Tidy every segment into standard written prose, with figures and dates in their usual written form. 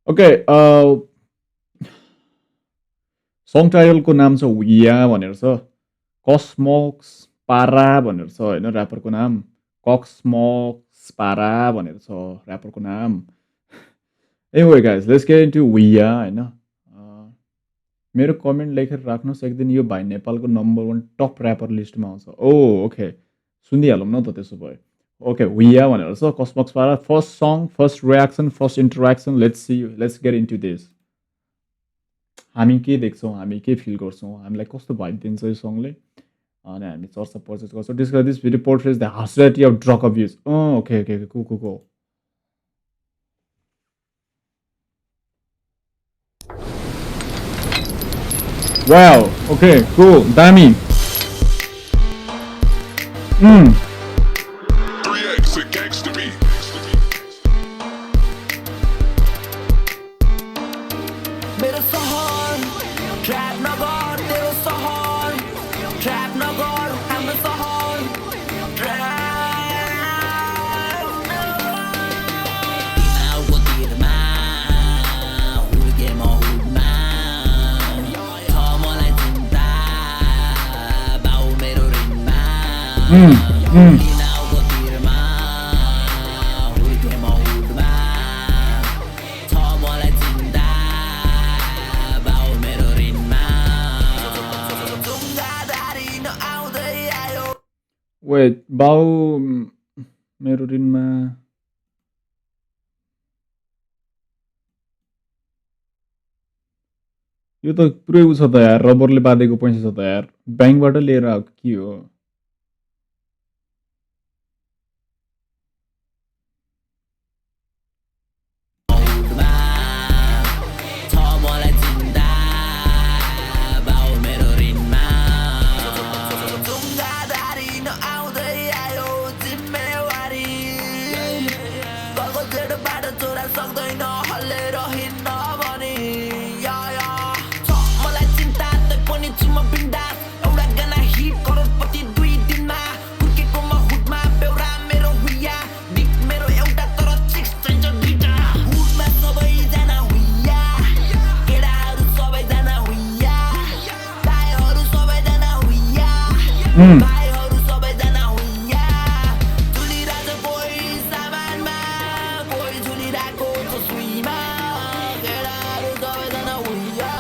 Okay song टाइटलको नाम छ विया भनेर छ कस्मोक्स पारा भनेर छ होइन ऱ्यापरको नाम कक्समोक्स पारा भनेर छ ऱ्यापरको नाम anyway guys let's get into विया होइन मेरो कमेन्ट लेखेर राख्नुहोस् एक दिन यो भाइ नेपालको नम्बर 1 टप ऱ्यापर लिस्टमा आउँछ ओके सुनिहालौँ न त त्यसो भए ओके विया भनेर छ कस्मोक्स पारा first song first reaction first interaction let's get into this हामी के देख्छौँ हामी के फिल गर्छौँ हामीलाई कस्तो भाइब दिन्छ यो सङले अनि हामी चर्चा पर्चेस गर्छौँ discuss this video portrays the hostility of drug abuse okay okay को वाउ ओके कुल दामी 3X a gangster me. मेरो सहर ट्र्याप नगर तेरो सहर ट्र्याप नगर हाम्रो सहर तिमीको तिरमा हुर्के म हुडमा छ मलाई चिन्ता बाउ मेरो ऋणमा तिमीको तिरमा हुर्के म हुडमा छ मलाई चिन्ता बाउ मेरो ऋणमा ढुङ्गाधारी नआउँदै आयो वेट बाउ मेरो ऋणमा यो त पुरै उ छ त यार रबरले बाँधेको पैसा छ त यार ब्याङ्कबाट लिएर आएको के हो हुडमा छ मलाई चिन्ता बाउ मेरो ऋणमा ढुङ्गाधारी नआउँदै आयो जिम्मेवारी घरको जेठोबाट छोरा सक्दैन हल्लेर हिँड्न भनी छ मलाई चिन्ता तै पनि छु म बिन्दास एउटा गाना हिट करोडपति 2 दिनमा हुर्केको म हुडमा बेउरा मेरो हुइया बिक मेरो एउटा तर चिक्स चाहिन्छ 2टा हुडमा सबैजना हुइया केटाहरू सबैजना हुइया दाइहरू सबैजना हुइया भाइहरू सबैजना हुइया झुलिरहेछ कोही सामानमा कोही झुलिरहेको छ सुईमा केटाहरू सबैजना हुइया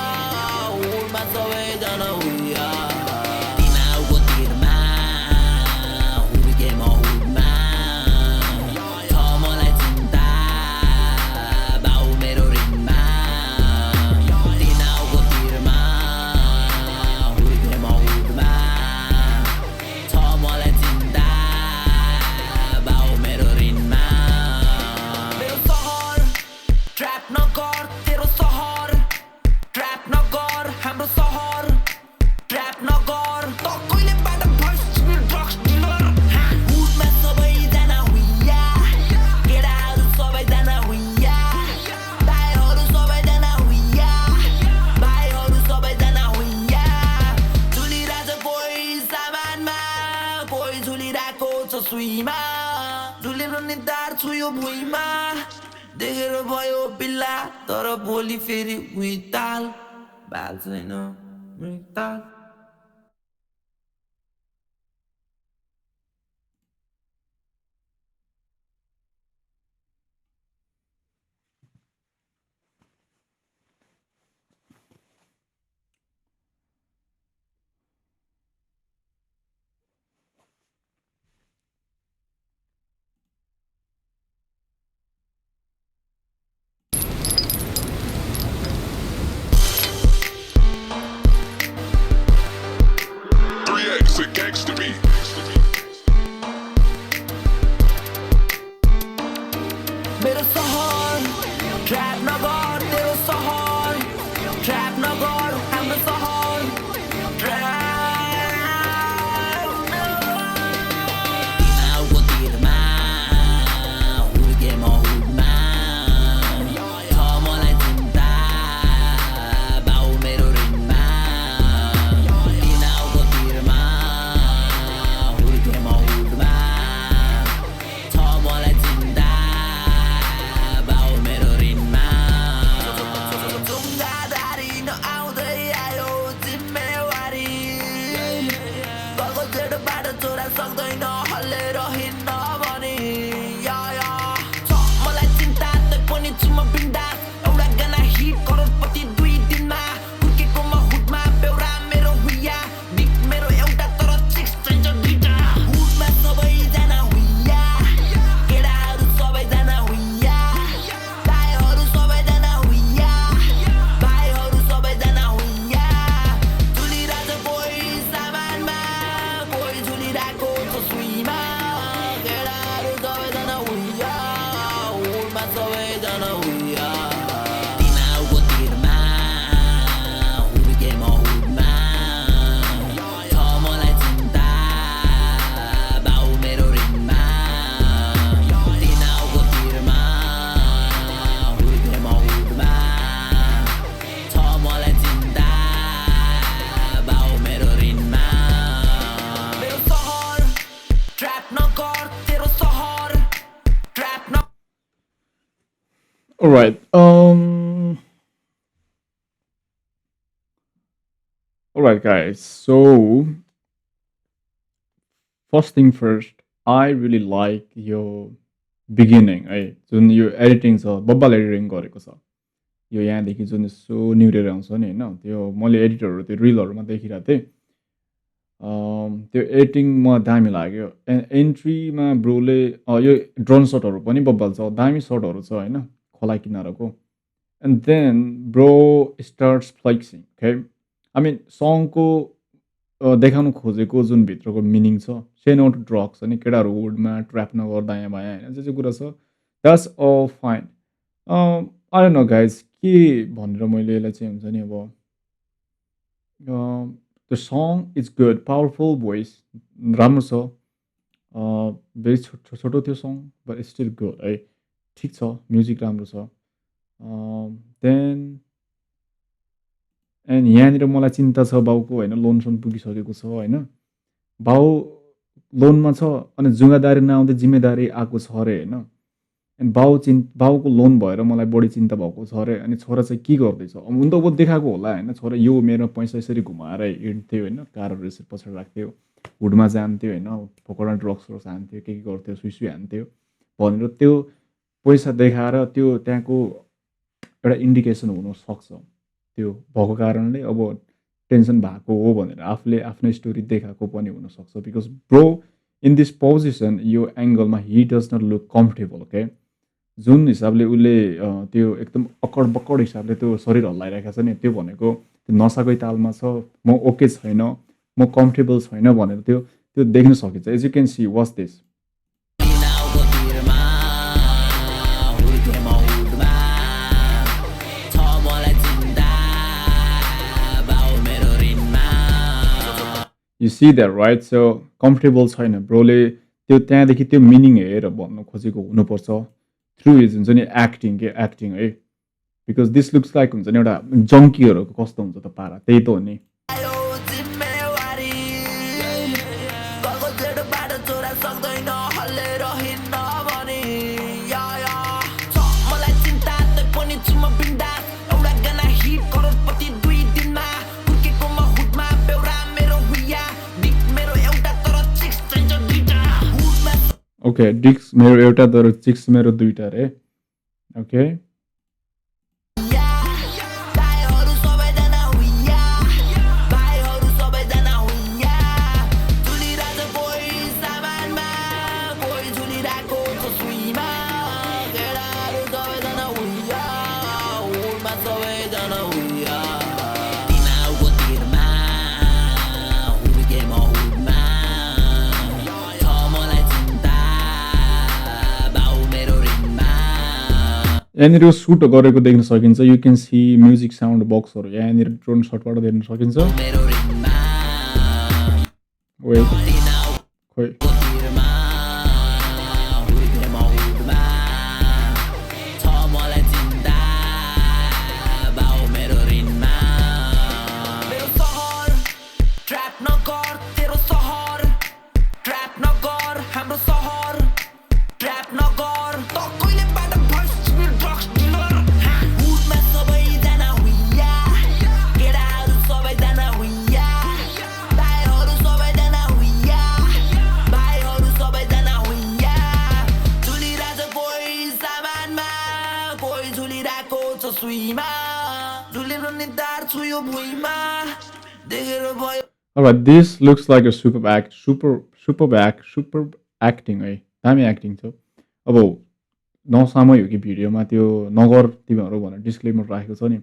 हुडमा सबैजना हुइया तिमीको तिरमा हुर्के म हुडमा छ मलाई चिन्ता बाउ मेरो ऋणमा तिमीको तिरमा हुर्के म हुडमा छ मलाई चिन्ता बाउ मेरो ऋणमा मेरो सहर ट्र्याप नगर तेरो सहर ट्र्याप नगर हाम्रो सहर ट्र्याप नगर त कहिले बाटो भइस ड्रग्स डिलर हुडमा सबैजना हुइया केटाहरू सबैजना हुइया दाइहरू सबैजना हुइया भाइहरू सबैजना हुइया झुलिरहेछ कोही सामानमा कोही झुलिरहेको छ सुईमा झुलेर निधार छु यो भुइँमा देखेर भयो बिल्ला तर भोलि फेरि उही ताल बाल छैन उही ताल सबैजना उया तिनाउको तिरमा हुर्के म हुडमा छ मलाई चिन्ता बाउ मेरो ऋणमा तिनाउको तिरमा हुर्के म हुडमा छ मलाई चिन्ता बाउ मेरो ऋणमा मेरो सहर ट्र्याप नगर तेरो सहर ट्र्याप न Alright. Alright, guys. So, first thing first, I really like your beginning. है जुन यो एडिटिङ छ बब्बाल एडिटिङ गरेको छ यो यहाँदेखि जुन यसो निहुरेर आउँछ नि होइन त्यो मैले एडिटरहरू त्यो रिलहरूमा देखिरहेको थिएँ त्यो एडिटिङमा दामी लाग्यो एन्ट्रीमा ब्रोले यो ड्रोन सटहरू पनि बब्बाल छ दामी सटहरू छ होइन खोला किनारको and then bro starts flexing okay I mean सङको देखाउनु खोजेको जुन भित्रको मिनिङ छ से नट ड्रग्स अनि केटाहरू वुडमा ट्र्याप नगर दायाँ बायाँ होइन जे कुरा छ that's all fine I don't know guys के भनेर मैले यसलाई चाहिँ हुन्छ नि अब the song is good powerful voice राम्रो छ भेरी छोटो थियो सङ बट स्टिल गुड है ठिक छ म्युजिक राम्रो छ देन एन्ड यहाँनिर मलाई चिन्ता छ बाउको होइन लोनसोन पुगिसकेको छ होइन बाउ लोनमा छ अनि जुङ्गादारी नआउँदै जिम्मेदारी आएको छ अरे होइन एन्ड बाउको लोन भएर मलाई बढी चिन्ता भएको छ अरे अनि छोरा चाहिँ के गर्दैछ हुन त ऊ देखाएको होला होइन छोरा यो मेरो पैसा यसरी घुमाएर हिँड्थ्यो होइन कारहरू यसरी पछाडि राख्थ्यो हुडमा जान्थ्यो होइन पकडा ड्रग्सहरू हान्थ्यो के गर्थ्यो सुई हान्थ्यो भनेर त्यो पैसा देखाएर त्यो त्यहाँको एउटा इन्डिकेसन हुनसक्छ त्यो भएको कारणले अब टेन्सन भएको हो भनेर आफूले आफ्नो स्टोरी देखाएको पनि हुनसक्छ because bro in this position यो एङ्गलमा he does not look comfortable okay जुन हिसाबले उसले त्यो एकदम अकड बक्कड हिसाबले त्यो शरीर हल्लाइरहेको छ नि त्यो भनेको त्यो नसाकै तालमा छ म ओके छैन म कम्फर्टेबल छैन भनेर त्यो देख्न सकिन्छ as you can see watch this तिनाउको तिरमा हुर्के म हुडमा छ मलाई चिन्ता बाउ मेरो ऋणमा you see that right so comfortable छैन ब्रोले त्यो त्यहाँदेखि त्यो मिनिङ हेरेर भन्नु खोजेको हुनुपर्छ थ्रु इज हुन्छ नि एक्टिङ है बिकज दिस लुक्स लाइक हुन्छ नि एउटा जङ्कीहरूको कस्तो हुन्छ त पारा त्यही त हो नि आयो जिम्मेवारी कगजबाट चोरा सक्दैन हल्लेर हिँड्न भनी या छ मलाई चिन्ता तै पनि छु म बिन्दास एउटा गाना हिट करोडपति 2 दिनमा हुर्केको म हुडमा बेउरा मेरो हुइया डिक मेरो एउटा तर चिक्स चाहिन्छ दुईटा हुडमा ओके डिक्स मेरो एउटा तर चिक्स मेरो दुईटा रे ओके भाइहरू सबैजना हुइया भाइहरू सबैजना हुइया झुलिरहेको कोही सामानमा कोही झुलिरहेको छ सुईमा केटाहरू सबैजना हुइया हुडमा सबैजना हुइया तिनाउको तिरमा हुर्के म हुडमा छ मलाई चिन्ता बाउ मेरो ऋणमा यहाँनिर सुट गरेको देख्न सकिन्छ you can see music sound बक्सहरू यहाँनिर ड्रोन सटबाट देख्न सकिन्छ मेरो ऋणमा वेट तिनाउको खोइ तिरमा हुर्के म हुडमा छ मलाई चिन्ता बाउ मेरो ऋणमा मेरो सहर ट्र्याप नगर तेरो सहर ट्र्याप नगर हाम्रो सहर ट्र्याप नगर त कहिले बाट भइस ड्रग्स डिलर हुडमा सबैजना हुइया केटाहरू सबैजना हुइया भाइहरू सबैजना हुइया भाइहरू सबैजना हुइया झुलिरहेको कोही सामानमा कोही झुलिरहेको छ सुईमा झुलेर निधार छु यो भुइँमा देखेर भयो Alright, this looks like a super acting है दामी एक्टिङ छ अब नसामै हो कि भिडियोमा त्यो नगर तिमीहरू भनेर डिस्क्लेमर राखेको छ नि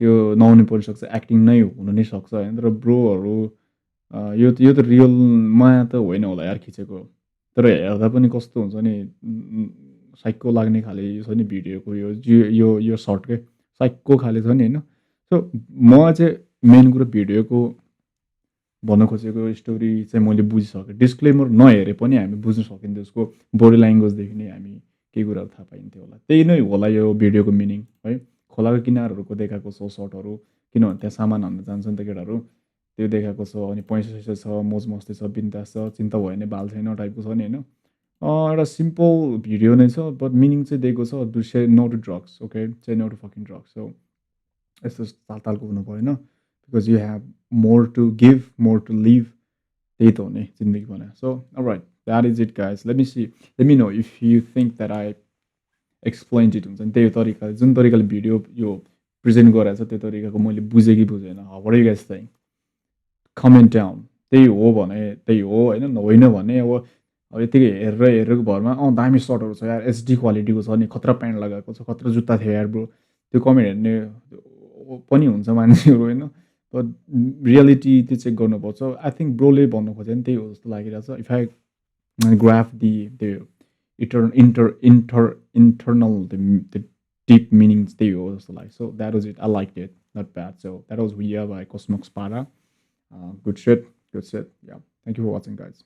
त्यो नहुनु पनि सक्छ एक्टिङ नै हुनु नै सक्छ होइन तर ब्रोहरू यो त रियलमा त होइन होला यार खिचेको तर हेर्दा पनि कस्तो हुन्छ नि साइको लाग्ने खाले यो छ नि भिडियोको यो सर्टकै साइको खाले छ नि होइन सो म चाहिँ मेन कुरो भिडियोको भन्न खोजेको स्टोरी चाहिँ मैले बुझिसकेँ डिस्क्लेमर नहेरे पनि हामी बुझ्न सकिन्थ्यो उसको बडी ल्याङ्ग्वेजदेखि नै हामी केही कुराहरू थाहा पाइन्थ्यो होला त्यही नै होला यो भिडियोको मिनिङ है खोलाको किनारहरूको देखाएको छ सर्टहरू किनभने त्यहाँ सामान हान्न जान्छ नि त केटाहरू त्यो देखाएको छ अनि पैसा सैसा छ मोज मस्ती छ बिन्दास छ चिन्ता भयो भने बाल छैन टाइपको छ नि होइन एउटा सिम्पल भिडियो नै छ बट मिनिङ चाहिँ दिएको छ do say no to drugs okay say no to fucking drugs so यस्तो तालतालको हुनु भएन because you have more to give more to live त्यही त हो नि जिन्दगी भने so right that is it guys let me know if you think that I explain it हुन्छ नि त्यही तरिकाले जुन तरिकाले भिडियो यो प्रेजेन्ट गराएको छ त्यो तरिकाको मैले बुझेँ कि बुझेन how you guys think comment down त्यही हो भने त्यही हो होइन भने अब यतिकै हेरेको भरमा दामी सर्टहरू छ यार एचडी क्वालिटीको छ नि खतरा प्यान्ट लगाएको छ खतरा जुत्ता थियो यार ब्रो त्यो कमेन्ट हेर्ने पनि हुन्छ मान्छेहरू होइन बट रियालिटी त्यो चेक गर्नुपर्छ आई थिङ्क ब्रोले भन्नु खोजेँ नि त्यही हो जस्तो लागिरहेको छ इफ आई ग्राफ त्यो internal the deep meanings त्यही हो जस्तो लाग्छ so that was it I liked it not bad so that was Via by Cosmox Para good shit yeah thank you for watching guys